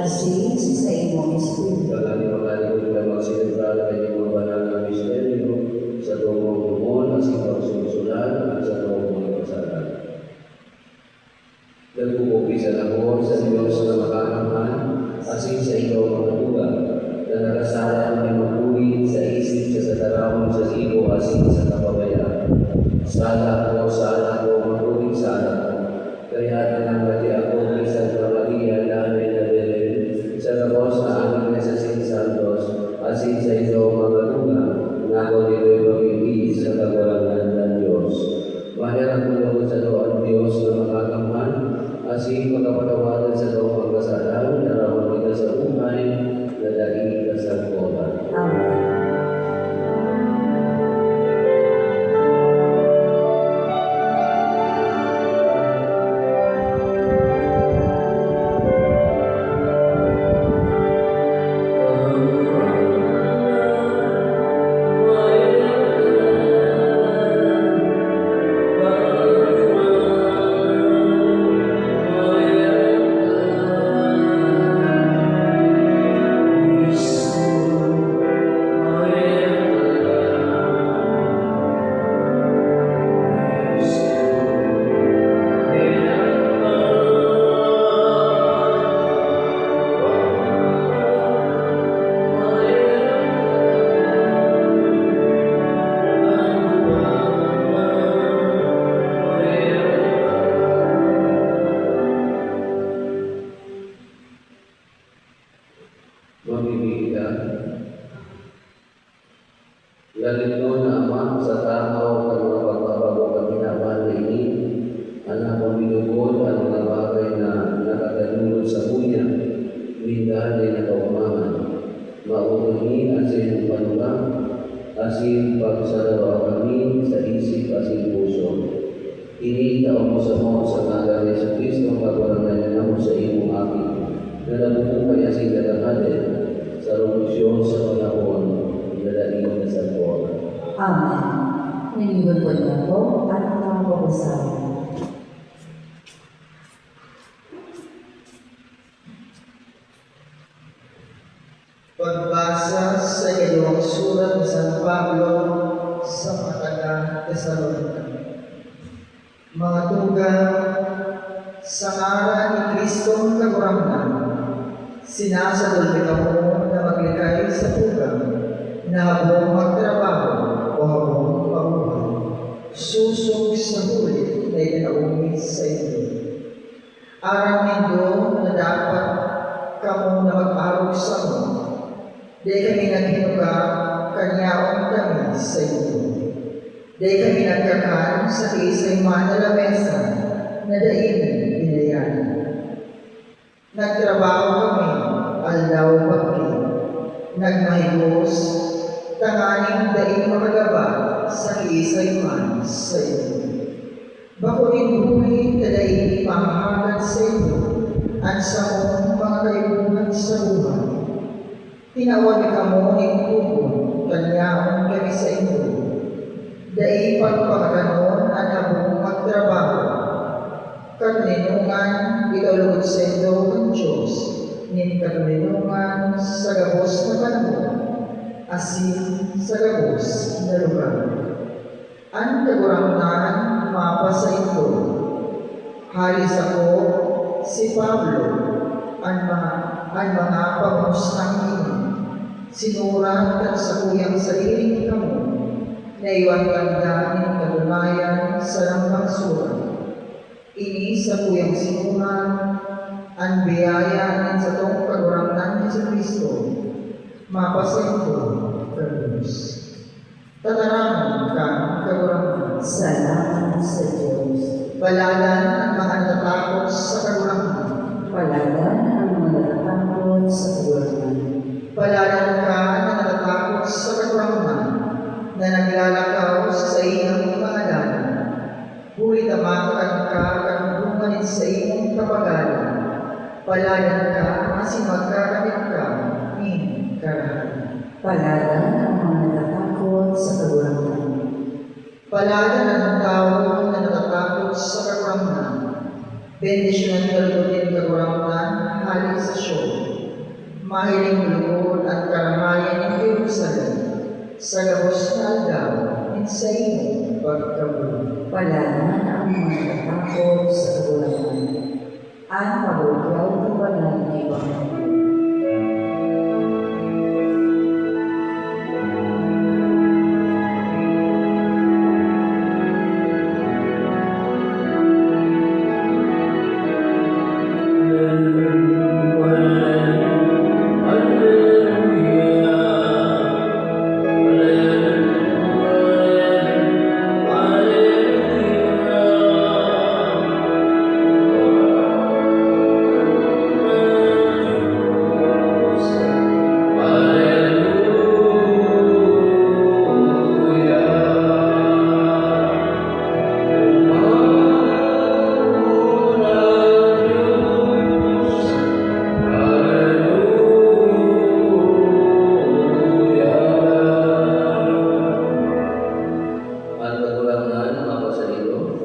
asin sa imong espiritu. Kalani makalimot ka magsilibrar kayo mga banal na misteryo sa tungkong tumon at sa pagsusulan at sa tungkong kasalan. Nagpupupi sa labor sa Diyos na makakaman asin sa ikaw mga lugar na nakasalang ay mapulit sa isip sa tarawang sa ibo asin sa kapabayaan. Sala ko, mapulit sala ko. Kaya nanangati ako sa Maria namin na Belen sa tapos na aming nasasin Santos asin sa ikaw mga lugar na ako nito'y pag-ibig sa kagalangan ng Diyos. Mahirap mo sa doon Diyos na makakaman asin pagkapatawaran sa loob ang kasalan, narawan kita sa umay, na dahil ka sa koran. Amen. Mamimili ka. Galit mo na Ama sa tao at mga pagbabago kami naman na ini, anak mo binugod at mga bagay na nakatulog sa bunya, minda ay nakaumahan. Maununi asin panulang, asin pagsalawa kami sa isip asin puso. Ini taon mo sa ngalan ni Yesu Kristo ang pagwarangan niya mo sa imong akin. Na nabubuhay asin katangalan sa revolusyon sa panahon na dahil na sa buwan. Amen. Naniwan po niya po at mga pag-usapan. Pagbasa sa ikalawang surat ni San Pablo sa mga taga-Tesalonica. Mga tugang, sa ngalan ni Kristong kagurangan, sinasadol kamo na maglikay sa tugang na habang magtrabaho o habang pabuhay, susog sa huli na itinaumis sa inyo. Aram nindo na dapat kamo na mag-arog sa mo, di kami naghinuga kanyaon kami sa inyo. Di kami nagkakan sa isa'y manalamesa na dainin binayan. Nagtrabaho kami, aldaw pagki, nagmahigos, tanganing daing makagaba sa isa'y man sa inyo. Bakunin huli na daing pamahagan sa inyo, at sa mong mga kaibuhan sa buhay. Tinawag kamo ng kubon, kanyaon kami sa inyo. Dai pagpaganoon ang habong magtrabaho. Kaninungan, ikalugod sa inyo ng Diyos, nin kaninungan sa gabos na panahon, asin sa gabos na lugar. Ang kagurangan mapa sa ito. Haris ako, si Pablo, ang mga pagmustang ini, sinurat at sa kuyang sariling kamo, na iwan ganda ng kadunayan sa lambang surat. Ini sa kuyang sinurat, ang biyaya ng sa tong kagurangan ni Kristo, mapasento Diyos. Tatarangan ka kagurangan. Salamat sa Diyos. Balalan ang mga natatakot sa kagurangan. Palagan ang mga natatakot sa kagurangan. Balalan ka na natatakot sa kagurangan, na naglalakaw sa iyong pangalan. Huli tamakan ka kanungan sa iyong kapagalan. Balalan ka kasi magkakamit ka in karahan. Palagan ang mga natatakot sa kagurangan. Palagan ang tao na natatakot sa kagurangan. Bendisyonan ka rin kagurangan halik sa siyo. mahiling lugod at karangayan ng Jerusalem, sa labos na aldaw, sa iyong pagkabuhay. Palanan ang mga natakot sa kagulangan. Ang paguglaw ng banal na Ebanghelyo.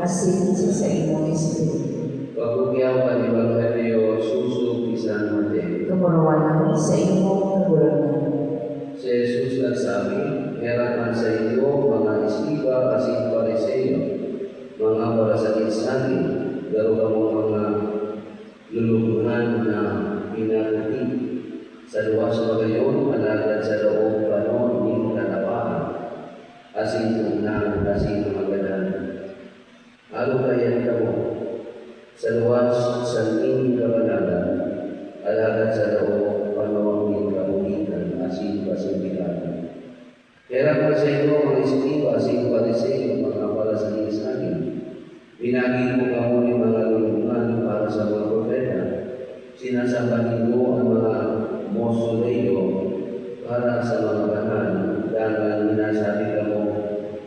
Asin sa imong espiritu. Pagkukyaw ka ni Evangelyo susog isan Mateo. Tumurawan sa imong kagulangan. Si Jesus nagsabi, "Herapan sa inyo, mga iskiba kasi Pariseo, mga parasakit sa akin, garo ka mo mga lulubuhan na pinakuti. Sa luwas mo gayon, alagad sa loob panon ng kalapaan, asin tunang asin magalan. Alo kayan ka mo, sa luwas sa ning kabanalan, alagad sa loob panon ng kabuhitan, asin pasimbilan. Herapan sa inyo, mga iskiba asin Pariseo, mga parasakit sa akin, binagi mo kamo ng mga lulungan para sa mga propeta. Sinasamba ninyo ang mga mausoleo para sa mga banal. Dahil minasabi ka mo,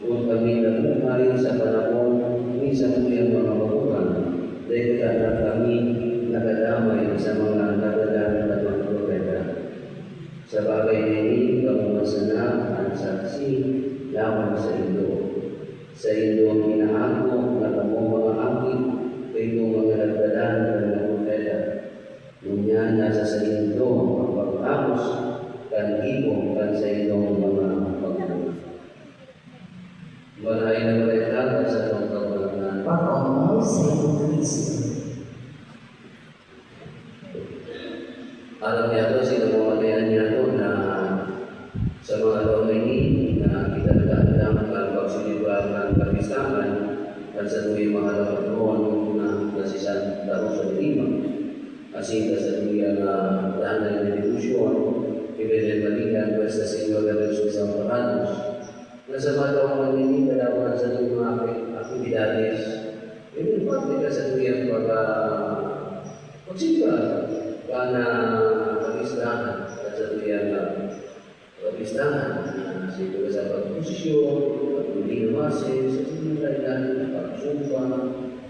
kung kami nabuhay sa panahon ni sa tuyang mga magulang, dahil na kami nakadamay sa mga nagadalang at mga propeta. Sa bagay na ini, kamumasana ang saksi laban sa Indo. Sa Indo ang inaangko na kamong mga angkin, kayo mga nagdalan ng mga propeta. Nunya nasa sa Indo ang pagtapos, kan ibong kan sa Indo ang mga pagtapos. Maray na balita sa itong kagulangan. Pag-umaw sa imong Kristo. Alam niya ito, sinamamatayan niya ito na sa mga taon na ini na kita nag-aandam ang pagsulibang ng kapistahan at sa tuwing mga lapat noon na nasisan tao sa lima. Kasi sa tuwing daan na institusyon, ibigay balikan sa Senyor de Jesus sa Paranos. Nasa mga taon na ini, kadawan sa tuwing mga aktibidades, ibigay ka sa tuwing pagsimba kana kapistahan at sa tuwing kapistahan siguro sa pagposisyon, pag-ulinamase, sa sinong lain-lain, pagsumpa,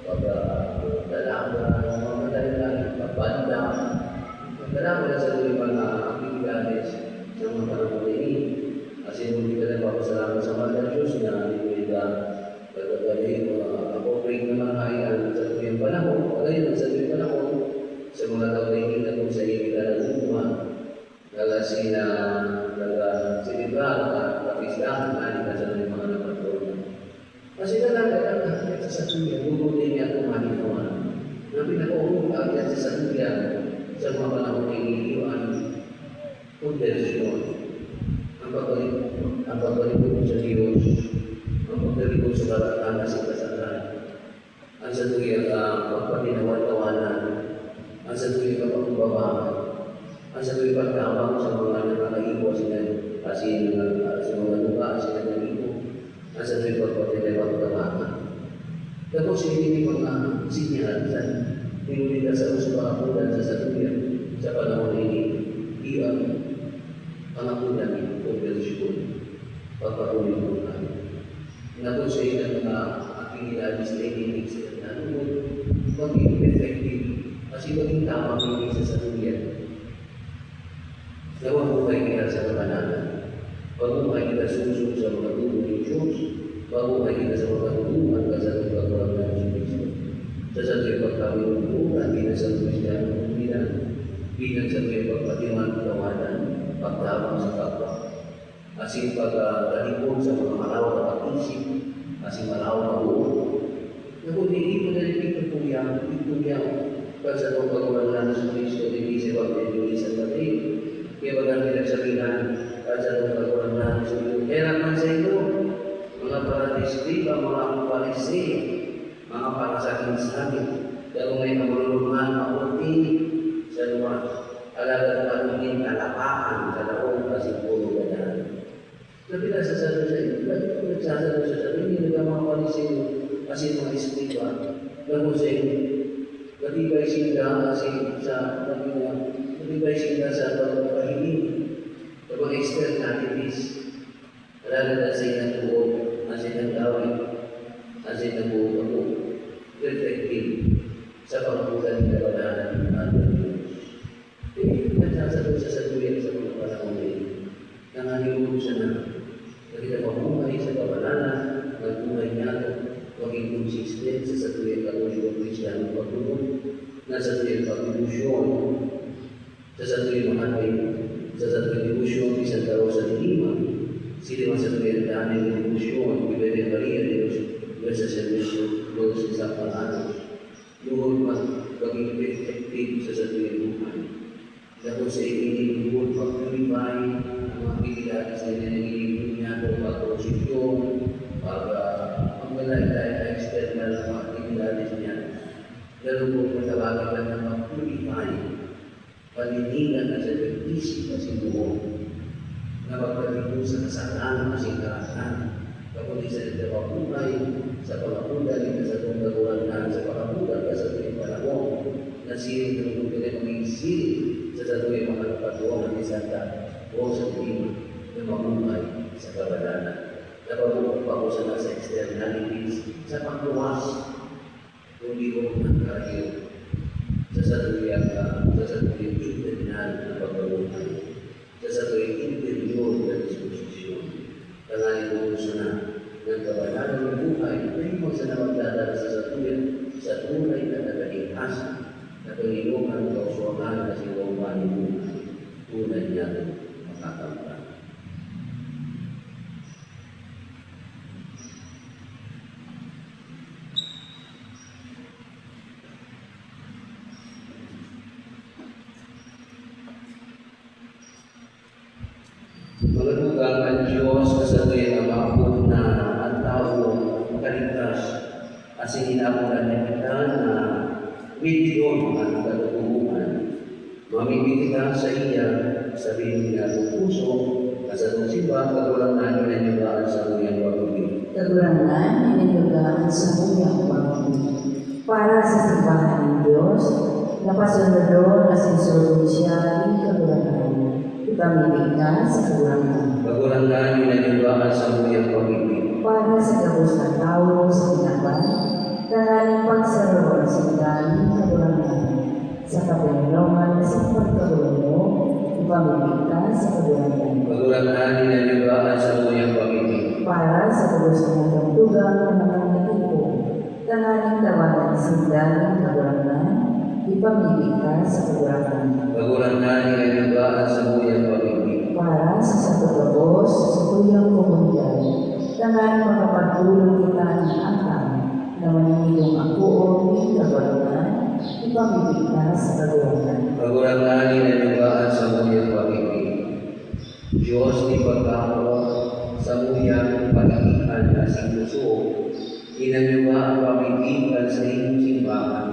pagdalaga, mga lain-lain, pagbanda. Marami na sa tuwing mga aktibidades sa mga panahon na ini. Kasi hindi ka nagpapasalamat sa mga Diyos na hindi ka pagkakali appropriate naman hayan sa tuwing panahon. Pagayon sa tuwing panahon, sa mga taon na hindi na kung sa iyo kita nagumuhan. Kasi na nag-silibral at kapistahan na hindi ka sa mga napagpunan. Kasi talaga, sa tuwing, bumutin niya kung maninawan. Na pinaka-uunga yan sa tuwing sa mga panahon na iniiwan, konversyon. Ang pagbalikod sa Diyos, ang pagbalikod sa karatan na sa kasalan, ang sa tuwing pagpatinawan-tawanan, ang sa tuwing pagpapabaan, ang sa tuwing pagtabang sa mga nakakaibo sila, kasi sa mga lupa sila nag-ibo, ang sa tuwing pagpatinawan-tawanan. Tapos hindi mga sinyahan, hindi ka sa usapakulan sa tuwing sa panahon ini, iyan pangakulan ni konversyon, pagpatuloy mo namin. Nato sa ilang mga aktividades na inilig sa nanunod, maging effective, kasi maging tamang hindi sa tulian. Nawabuhay kita sa kabanalan, mabuhay kita susok sa mga tubo ni Diyos, mabuhay kita sa mga tubo at kasatong pagkawalan ng Kristo. Sa satuloy pagkawin mo, at kita sa Kristiyan ng Pilihan, bilang sa may pagpatiman, tawanan, pagtabang sa kapwa. Kasi pagkalikod sa mga malawak na pag-isip, kasi malawak na buo. Naku, hindi mo na ipagpuyang, kasi sa itong pagkulangan sa Kristo, hindi sa pag-ibig sa pati. Kaya bagang pinagsabihan, kasi sa itong pagkulangan sa Kristo. Kaya naman sa ito, mga paradiscriba, mga parisi, mga parasaking sabi, kaya kung may kamulungan, makunti, sa luwa, alagad na kunin kalapaan, kalaong kasi puro ganyan. Sabi na sasalo sa iyo, bakit ko nagsasalo sa sabi, hindi nagkamang palisin kasi mga istriba, lago sa iyo, matibay sila kasi sa matibay sila sa pagpahiling, sa mga externalities, alagad na sa ilang tuod, sa ilang gawin, sa ilang buong ako, reflective sa pagkulan ng kabanalan ng ating Diyos. Nagsasalo sa saluyan sa mga panahon rin, nanganiwag siya na kita mabuhay sa kabanalan, nagbuhay niya ito, maging consistent sa satuyang katolikong Kristiyanong pagtulog, na satuyang pag-ilusyon, sa satuyang mahatay, sa satuyang ilusyon, isang tao sa dinima, sila sa satuyang dami ng ilusyon, Ibebe Maria Diyos, Diyos sa servisyo, Diyos sa isang pang-anos, luhod maging effective sa satuyang buhay. Dahil sa ikinig luhod pag-purify, ang mga pilihan sa inanagiging niya o pag-prosesyon, pag-maglalay na external na mga pilihan niya. Lalo po matawagan ka na mag-purify, paninigan na sa pag-isip kasi buo, na magpaligo sa kasalanan kasi karatan, kapag isa rin sa pagpupay, sa pangapulan, sa itong kagulangan, sa pangapulan, sa itong panahon, na siring ng mga maging siring sa tuwing mga kapatuan ng isang o sa tingin na mabuhay sa kabanalan. Napabukong pa ko sa nasa externalities sa pagluwas kundi ko ng karyo sa satuyang internal na pagbabuhay, sa satuyang interior na disposisyon. Tanganin mo ko na ng kabanalan ng buhay na yung sa namagdadala sa tunay na nagalihasan na tulungan ng kausuangan na silang panimunan, tunay niya makakampan. Magalugang ang Diyos kasatuyan ang mapun na ang tao makaligtas at sininamulan niya kita na milyon ang katutungan. Mamimig kita sa iya, sabihin niya ang puso, at sa itong simba, kagulangan inanyugaan sa muyang pag-ibig. Kagulangan inanyugaan sa muyang pag-ibig. Para sa simbahan ng Diyos, na pasunod na sinsulong siya ng kagulangan. Ipamibig ka sa kagulangan. Kagulangan inanyugaan sa muyang pag-ibig. Para sa gabos ng tao sa pinapan, tanganing pagsaroon sa daling kagulangan. Sa kapinulungan sa pagkaroon mo, ipamibig ka sa kagulangan. Kagulangan inanyugaan sa muyang pag-ibig. Para sa gabos ng tagtugang ng mga nakipo, tanganing tawanan sa daling kagulangan, ipamibig ka sa kagulangan. Kagulangan inanyugaan sa muyang pag-ibig. Para sa pagkabos sa tuyang komunidad, tanganing makapagtulong kita ng angkang na maningilong ako o ng kagulangan, ipamibig ka sa kagulangan. Kagulangan inanyugaan sa muyang pag-ibig. Diyos ni pagkakawa sa muyang pag-iikan na si puso, inanyugaan pamigitan sa iyong simbahan,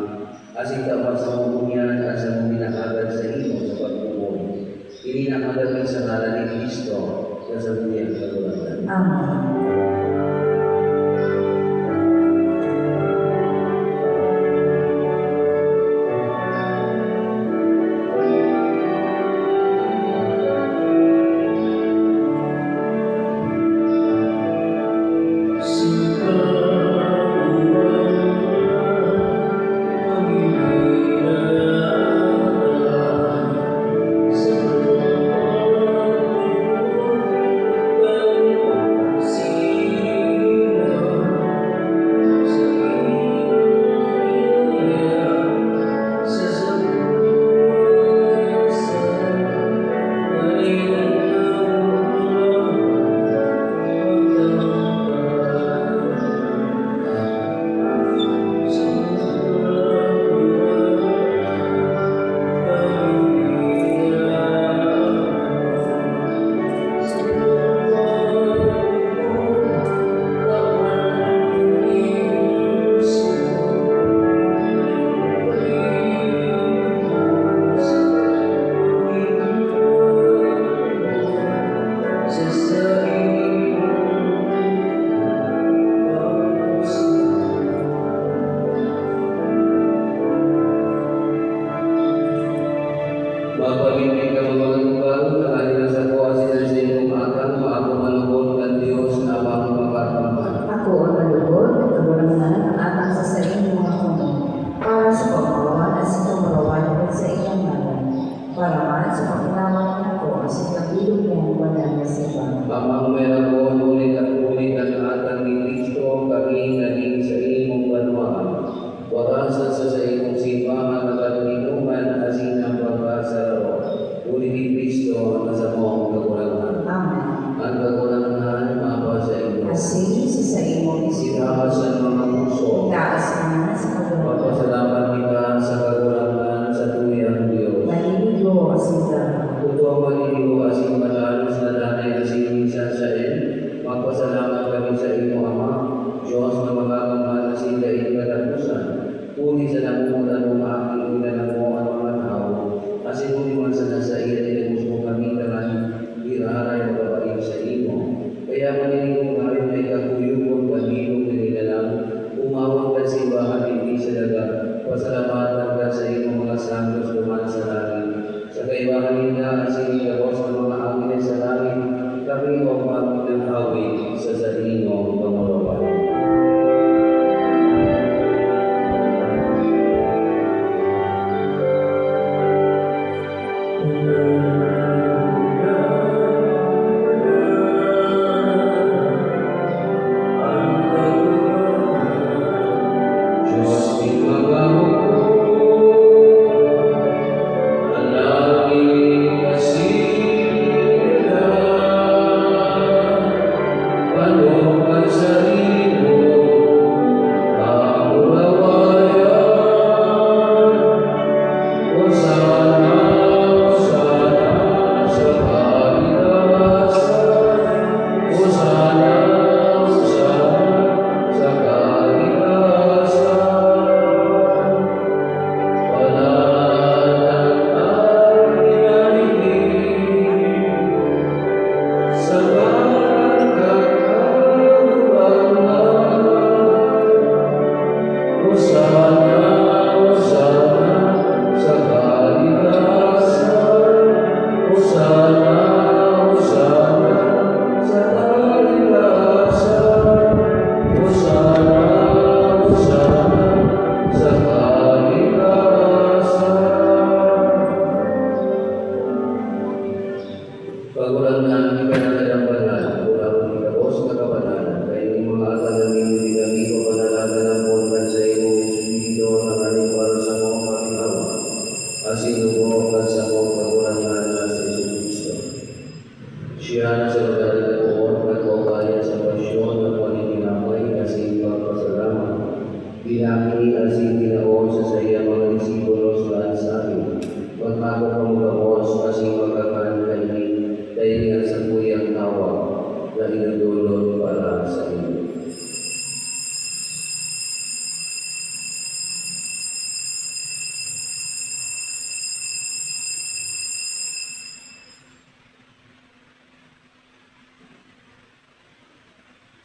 asin dapat sa mumunyan at sa muminakagad sa iyo sa pagpupon. Ininakagad sa ngalan ni Kristo na sa muyang kagulangan. Amen. Si Mapabibig ka mga lugar, nakalilang sa kuwasin sa inyong atang, maako malugod ng Diyos na amang makatampan. Ako ang malugod at kabulangan ang atang sa iyong mga kuno, para sa pagmarawan at sa pagmarawan sa iyong ngalan, para man sa pagkinawan ako ang sa pag-ilog ng banal na siba. Amang meron ulit ang atang ni Kristo, kami naging sa imong banwaan. Warasan sa imong simbahan na kaluninungan, asin ang pagkasaro. Ulit ni Kristo na sa mong kagulangan. Amen. Ang kagulangan, mapa sa inyo. Asin sa imong isipan, Itaas ang mga puso. itaas na sa kagulangan. Papasalamat kita sa kagulangan sa tuyang Diyos. Naliligo asin ka. Ito ang maliligo asing matalos na nanay na sinisa sa magpasalamat kami sa iyong Ama, Diyos na makakamahal na sila iyong katapusan. Kuni sa namumulan mo maaking ilalang mo ang mga tao, kasi kuni man sa nasa iya tinagos mo kami tanan, iraharay magkapain sa iyo. Kaya maniligo ngayon na ikakuyukon pag-ilog na nilalang, umawang ka sa ibahan hindi sa daga, pasalamatan ka sa iyong mga santos duman sa langit. Sa kaibahan nila kasi ikabos ng mga angin sa langit, kami o pagod ng awit sa salinong pangalawa. Diyos pinagawa ko, alangin kasila, panukan sa iyo, kaulawayan, o sana sa kalikasan, o sana sa kalikasan. Pagulangan di ka na kadambanan, ulang di ka bos na kabanan, kaya yung mga atal na hindi kami ko panalaga ng buwan sa iyo, dito ang aling para sa mga kapinawa, asin mo kan sa mga pagulangan na sa Yesu Cristo. Siya na sa lugar na buwan, nagpapaya sa pasyon ng paninamay, asin pagpasalamat, binaki asin ginawa sa saya mga disipulos na sa akin, magmako pamugamos, asin magkakaan kainin, dahil nga sa kuyang tawa na inadulot para sa iyo.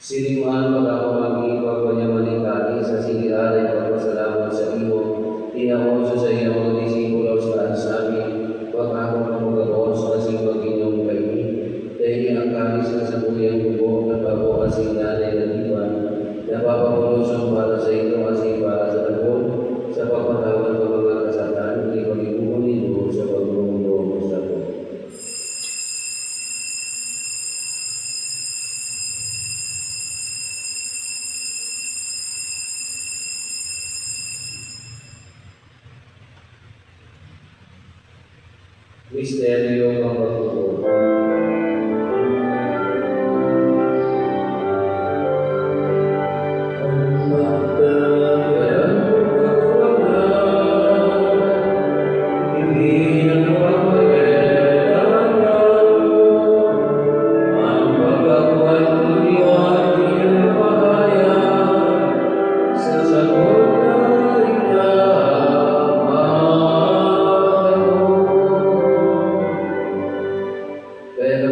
Sinimuan pagkakapamagi pagpanyamalikari sa siniaray pagpasalamat sa iyo, tinawoso sa iyo mga disipulos na sabi, wag ako pamugamos kasi pag-inom kayo. Dahil ang kalis na sa kuyang bubo at bago kasi nanay na iban, napapapulosan para sa ito kasi para sa lagot, sa pagpatawad ng mga kasatan, hindi pag-ibunin mo sa pagmumundo mo sa ko. Misteryo ng pagtutuo. Kaya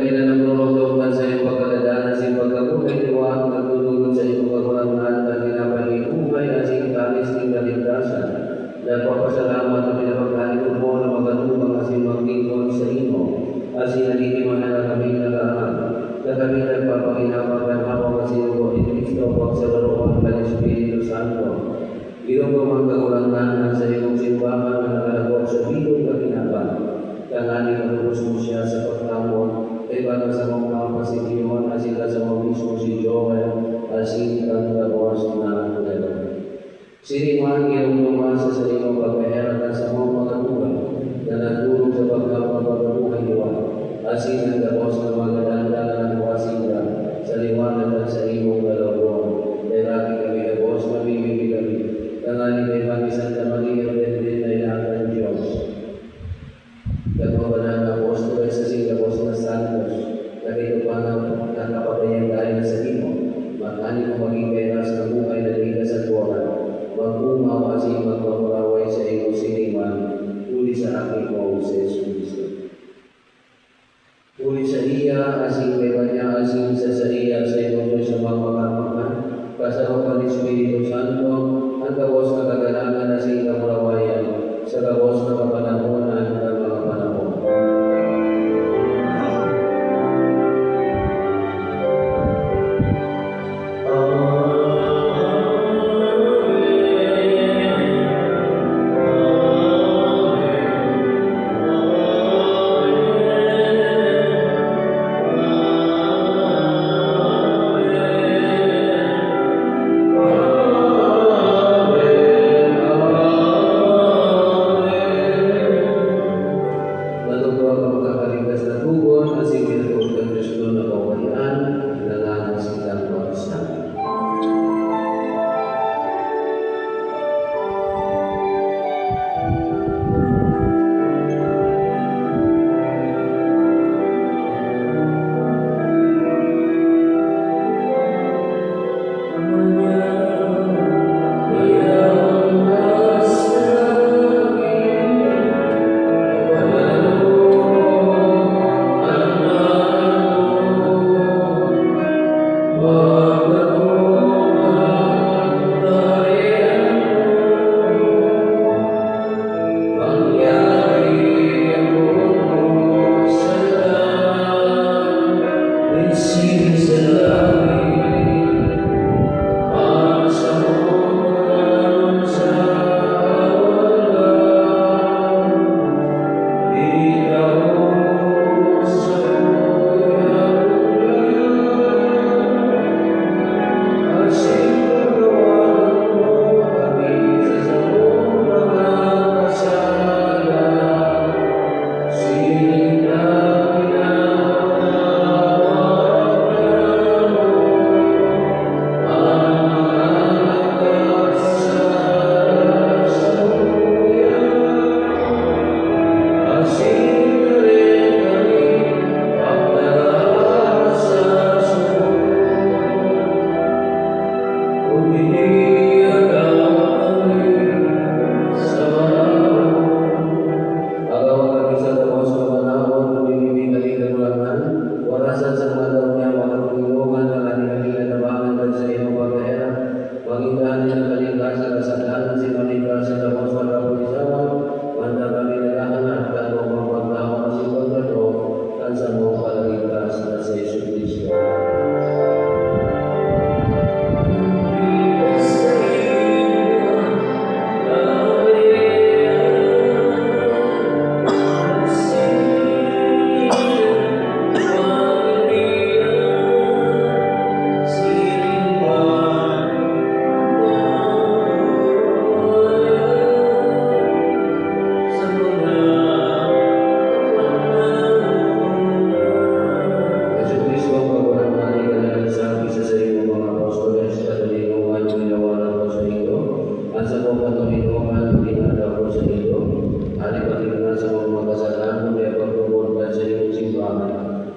nangani matubos mo siya sa pagkamon, kay para sa mga pasidyon, asila sa mga mismo si Joel, asin kang tapos na nelo. Siniman iyong lumas sa iyong pagkaheratan sa mga tuga, na nagulong sa pagkapapabuhay niwa, asin ang tapos ng mga dandanan ng wasila, sa liwanag at sa iyong galawon. Kaya lagi kami tapos mamimili kami, tangani kay Mami Santa Maria, Virgen na inakan Diyos. Nagpapanan ng apostol sa Singapos na Santos, nakito pa ng nakapatayan dahil sa imo, makani mo maging kairas ng buhay na ligas at buwan, mag-umaw kasi magpaparaway sa iyong siniman, uli sa aking mo sa Jesus Cristo. Uli sa iya, asing kay Kanya, asing sa iya, sa iyong Diyos sa mga makamakan, kasama ng Espiritu Santo, ang kabos na kaganakan asing kamurawayan, sa kabos na kapanahonan ng mga panahon. Natutuwa ka magkakaligtas na tugon, asing pinatuod ng Kristo na kawalian, nanganas silang pag-isang.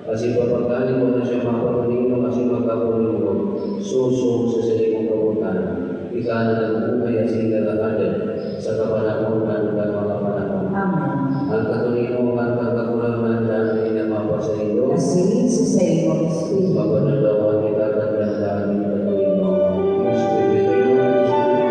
Kasi papagkali mo na siya makapanino kasi magkapunino, susong sa salimong kabutan, ikanan ng buhay at singalakadan sa kapanahonan ng mga panahon. Amen. Ang katunino at pagkakulangan dahil inamapa sa ito, Asilin sa sayo, Espiritu. mapanalawan kita at gandaan ng katunino. Espiritu, Espiritu, Espiritu.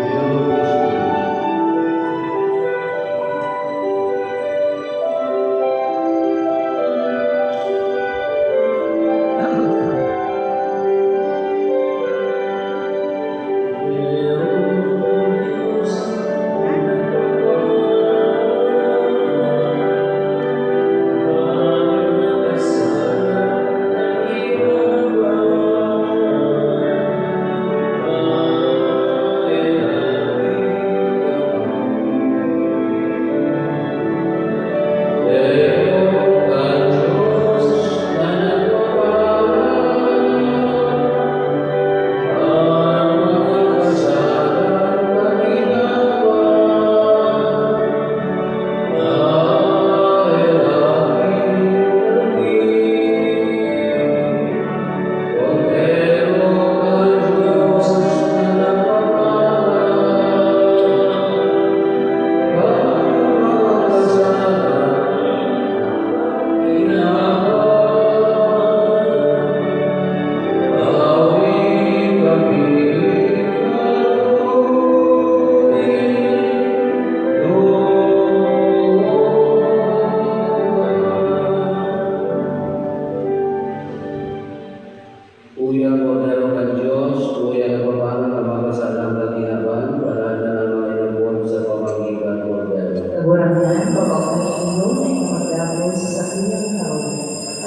kanyang tao,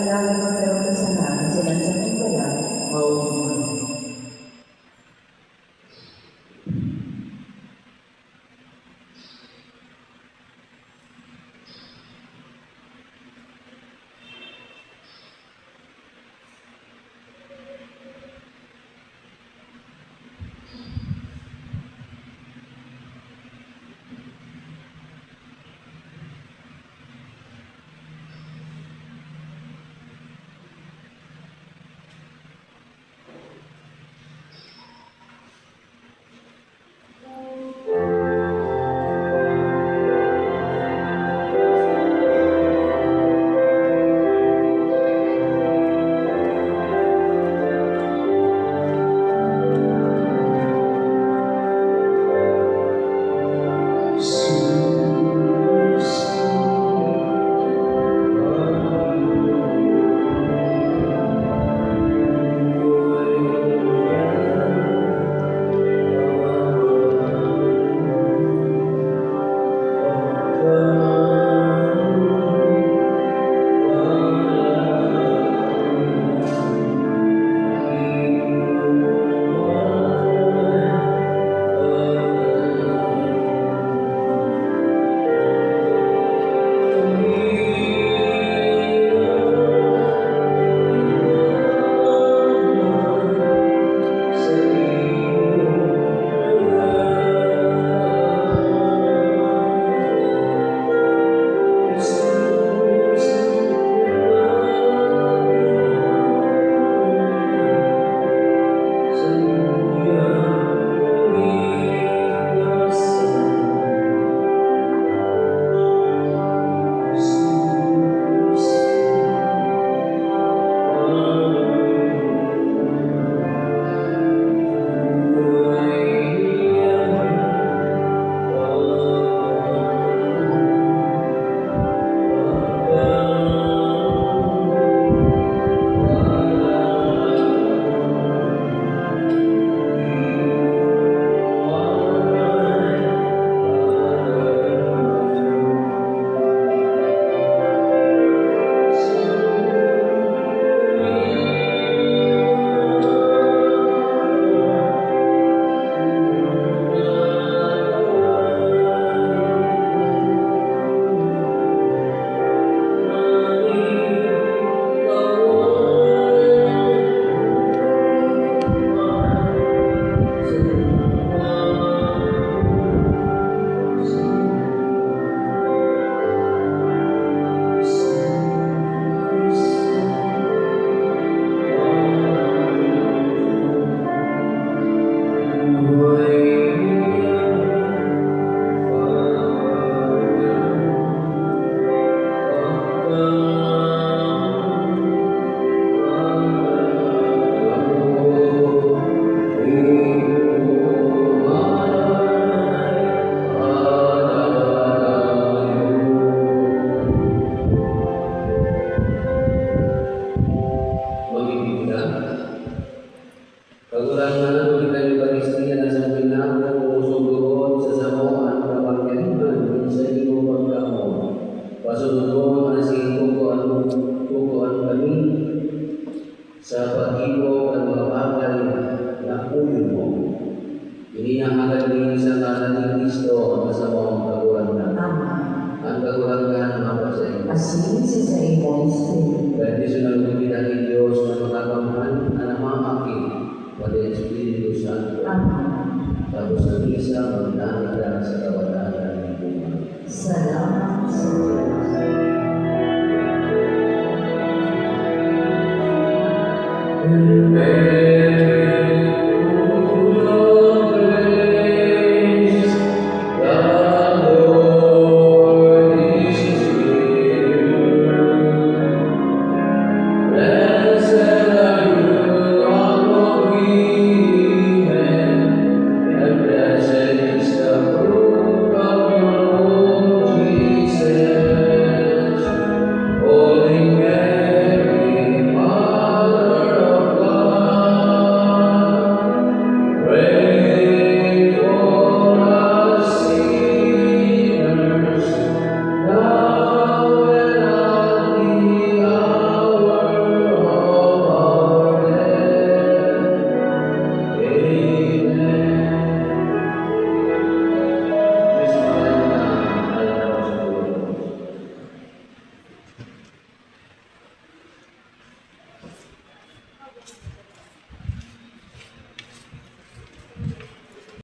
alala magkaroon ka sana na silang sa kumpaya, mauuman. Pasunod ang tukuan kami sa pag-ibo at mga bagay na ulo mo. Inihangalan din sa ngalan ni Kristo ang masamang kagulangan. Ang kagulangan ang sa iyo. Asin sa imong espiritu. Kaya sunod kita ni Diyos na makakamhan na namamaki pati ang Espiritu Santo. Tapos ang isa magdahil sa kabataran ng bunga. Salamat sa Diyos. Amen.